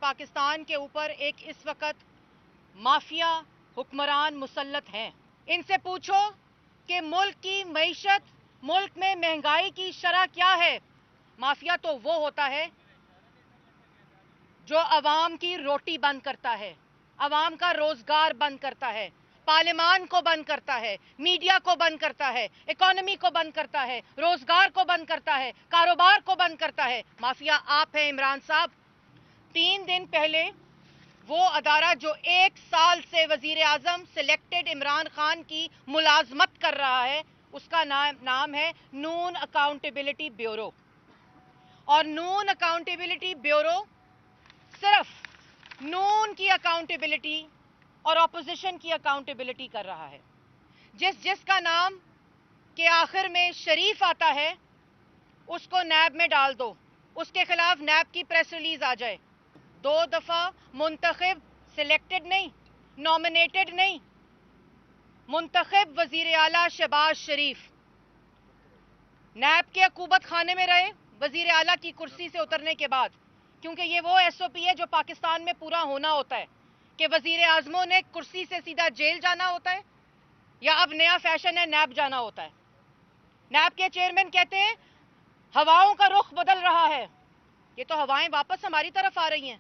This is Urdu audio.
پاکستان کے اوپر ایک اس وقت مافیا حکمران مسلط ہیں. ان سے پوچھو کہ ملک کی معیشت، ملک میں مہنگائی کی شرح کیا ہے. مافیا تو وہ ہوتا ہے جو عوام کی روٹی بند کرتا ہے، عوام کا روزگار بند کرتا ہے، پارلیمان کو بند کرتا ہے، میڈیا کو بند کرتا ہے، اکانومی کو بند کرتا ہے، روزگار کو بند کرتا ہے، کاروبار کو بند کرتا ہے. مافیا آپ ہیں عمران صاحب. 3 دن پہلے وہ ادارہ جو 1 سال سے وزیر اعظم سلیکٹڈ عمران خان کی ملازمت کر رہا ہے، اس کا نام ہے نون اکاؤنٹیبلٹی بیورو. اور نون اکاؤنٹیبلٹی بیورو صرف نون کی اکاؤنٹیبلٹی اور اپوزیشن کی اکاؤنٹیبلٹی کر رہا ہے. جس کا نام کے آخر میں شریف آتا ہے اس کو نیب میں ڈال دو، اس کے خلاف نیب کی پریس ریلیز آ جائے. 2 دفعہ منتخب، سلیکٹڈ نہیں، نامنیٹڈ نہیں، منتخب وزیر اعلیٰ شہباز شریف نیب کے عقوبت خانے میں رہے وزیر اعلیٰ کی کرسی سے اترنے کے بعد، کیونکہ یہ وہ ایس او پی ہے جو پاکستان میں پورا ہونا ہوتا ہے کہ وزیر اعظموں نے کرسی سے سیدھا جیل جانا ہوتا ہے یا اب نیا فیشن ہے نیب جانا ہوتا ہے. نیب کے چیئرمین کہتے ہیں ہواؤں کا رخ بدل رہا ہے. یہ تو ہوائیں واپس ہماری طرف آ رہی ہیں.